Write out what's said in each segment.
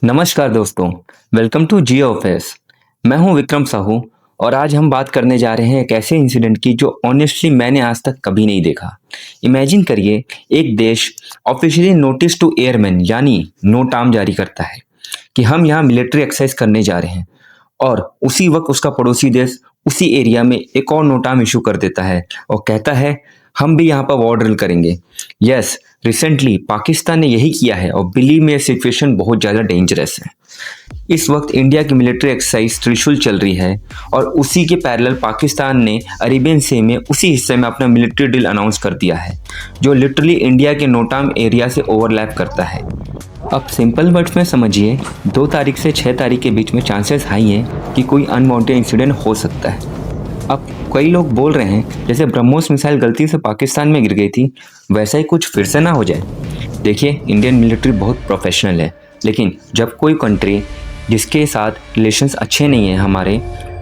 नमस्कार दोस्तों, welcome to Jio office. मैं हूं विक्रम साहू और आज हम बात करने जा रहे हैं एक ऐसे इंसिडेंट की जो ऑनेस्टली मैंने आज तक कभी नहीं देखा। इमेजिन करिए, एक देश ऑफिशियली नोटिस टू एयरमैन यानी नो टाम जारी करता है कि हम यहाँ मिलिट्री एक्सरसाइज करने जा रहे हैं, और उसी वक्त उसका पड़ोसी देश उसी एरिया में एक और नोटाम इशू कर देता है और कहता है हम भी यहाँ पर वॉर ड्रिल करेंगे। यस, रिसेंटली पाकिस्तान ने यही किया है और बिलीव में सिचुएशन बहुत ज़्यादा डेंजरस है। इस वक्त इंडिया की मिलिट्री एक्सरसाइज त्रिशूल चल रही है और उसी के पैरेलल पाकिस्तान ने अरेबियन सी में उसी हिस्से में अपना मिलिट्री ड्रिल अनाउंस कर दिया है जो लिटरली इंडिया के नोटाम एरिया से ओवरलैप करता है। अब सिंपल वर्ड्स में समझिए, 2 तारीख से 6 तारीख के बीच में चांसेस हाई हैं कि कोई अनवांटेड इंसिडेंट हो सकता है। अब कई लोग बोल रहे हैं जैसे ब्रह्मोस मिसाइल गलती से पाकिस्तान में गिर गई थी, वैसा ही कुछ फिर से ना हो जाए। देखिए, इंडियन मिलिट्री बहुत प्रोफेशनल है, लेकिन जब कोई कंट्री जिसके साथ रिलेशंस अच्छे नहीं हैं हमारे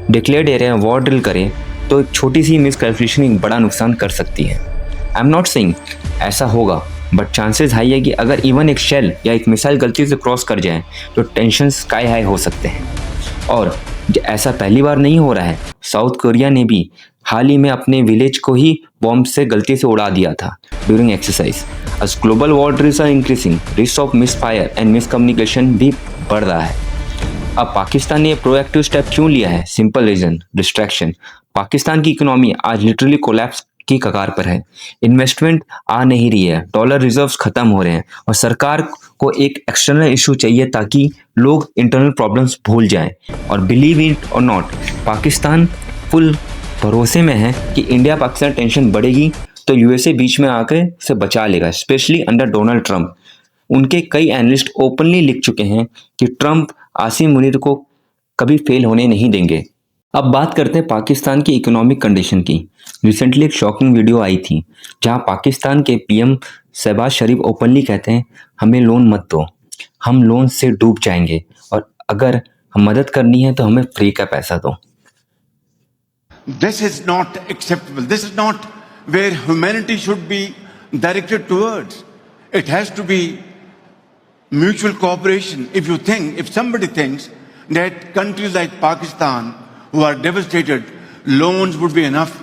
डिक्लेयर्ड एरिया में वॉर ड्रिल करे तो एक छोटी सी मिसकैलकुलेशन एक बड़ा नुकसान कर सकती है। आई एम नॉट सेइंग ऐसा होगा, बट चांसेस हाई है कि अगर इवन एक शेल या एक मिसाइल गलती से क्रॉस कर जाए तो टेंशन स्काई हाई हो सकते हैं। और ऐसा पहली बार नहीं हो रहा है, साउथ कोरिया ने भी हाल ही में अपने विलेज को ही बॉम्ब से गलती से उड़ा दिया था during exercise. as global war drills are increasing, risk of misfire and miscommunication भी बढ़ रहा है। अब पाकिस्तान ने प्रोएक्टिव स्टेप क्यों लिया है? Simple reason, distraction. पाकिस्तान की इकोनॉमी आज लिटरली कोलैप्स की कगार पर है। इन्वेस्टमेंट आ नहीं रही है, डॉलर रिजर्व्स खत्म हो रहे हैं और सरकार को एक एक्सटर्नल इशू चाहिए ताकि लोग इंटरनल प्रॉब्लम्स भूल जाएं। और बिलीव इट और नॉट, पाकिस्तान फुल भरोसे में है कि इंडिया पाकिस्तान टेंशन बढ़ेगी तो यूएसए बीच में आकर उसे बचा लेगा, स्पेशली अंडर डोनाल्ड ट्रंप। उनके कई एनालिस्ट ओपनली लिख चुके हैं कि ट्रंप आसिम मुनीर को कभी फेल होने नहीं देंगे। अब बात करते हैं पाकिस्तान की इकोनॉमिक कंडीशन की। रिसेंटली एक शॉकिंग वीडियो आई थी जहां पाकिस्तान के पीएम शहबाज शरीफ ओपनली कहते हैं हमें लोन मत दो, हम लोन से डूब जाएंगे और अगर हम मदद करनी है तो हमें फ्री का पैसा दो। This is not acceptable. This is not where humanity should be directed towards. It has to be mutual cooperation. If somebody thinks that countries like Pakistan who are devastated, loans would be enough,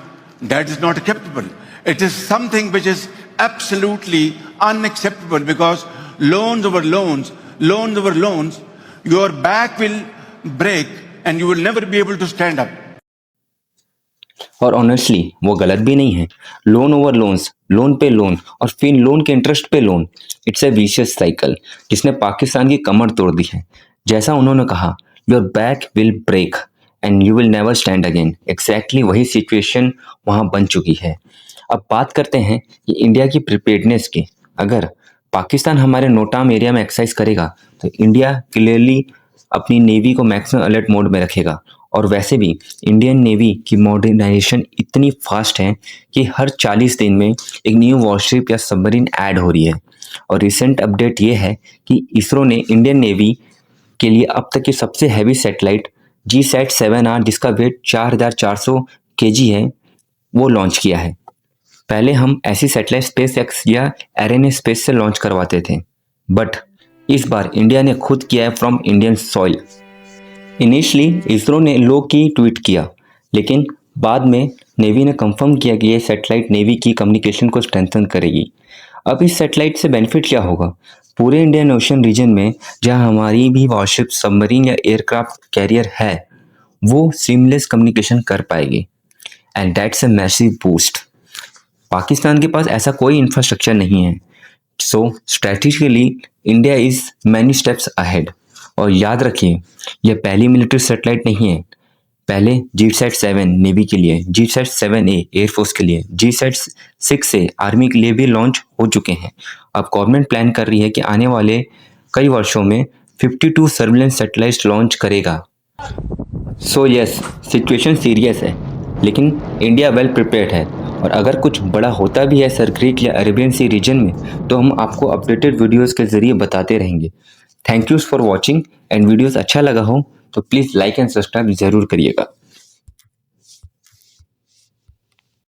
that is not acceptable. It is something which is absolutely unacceptable because loans over loans, your back will break and you will never be able to stand up. और honestly वो गलत भी नहीं है। Loan over loans, loan पे loan और फिर loan के इंटरेस्ट पे loan, it's a vicious cycle जिसने पाकिस्तान की कमर तोड़ दी है। जैसा उन्होंने कहा, your back will break and you will never stand again. Exactly वही सिचुएशन वहाँ बन चुकी है। अब बात करते हैं कि इंडिया की प्रिपेयर्डनेस की। अगर पाकिस्तान हमारे नोटाम एरिया में एक्सरसाइज करेगा तो इंडिया क्लियरली अपनी नेवी को मैक्सिमम अलर्ट मोड में रखेगा। और वैसे भी इंडियन नेवी की मॉडर्नाइजेशन इतनी फास्ट है कि हर 40 दिन में एक न्यू वॉरशिप या सबमरीन ऐड हो रही है। और रिसेंट अपडेट ये है कि इसरो ने इंडियन नेवी के लिए अब तक की सबसे हैवी सैटेलाइट GSAT-7R, जिसका वेट 4400 kg है, वो लॉन्च किया है। पहले हम ऐसी सैटेलाइट स्पेस एक्स या एरएनए स्पेस से लॉन्च करवाते थे, बट इस बार इंडिया ने खुद किया है from Indian soil. Initially ISRO ने लो की ट्वीट किया, लेकिन बाद में नेवी ने कंफर्म किया कि ये सैटेलाइट नेवी की कम्युनिकेशन को स्ट्रेंथन करेगी। अब इस सैटेलाइट से बेनिफिट क्या होगा? पूरे इंडियन ओशन रीजन में जहां हमारी भी वॉरशिप, सबमरीन या एयरक्राफ्ट कैरियर है, वो सीमलेस कम्युनिकेशन कर पाएगी and that's a massive boost. Pakistan के पास ऐसा कोई इंफ्रास्ट्रक्चर नहीं है, so strategically India is many steps ahead. और याद रखिए, यह पहली मिलिट्री सैटेलाइट नहीं है। पहले GSAT-7 नेवी के लिए, GSAT-7A एयरफोर्स के लिए, GSAT-6A आर्मी के लिए भी लॉन्च हो चुके हैं। अब गवर्नमेंट प्लान कर रही है कि आने वाले कई वर्षों में 52 सर्विलेंस सैटेलाइट लॉन्च करेगा। सो यस, सिचुएशन सीरियस है, लेकिन इंडिया वेल प्रिपेयर्ड है। और अगर कुछ बड़ा होता भी है सर क्रीक या अरेबियन सी रीजन में, तो हम आपको अपडेटेड वीडियोस के जरिए बताते रहेंगे। Thank you for watching, and videos अच्छा लगा हो तो प्लीज़ लाइक एंड सब्सक्राइब ज़रूर करिएगा।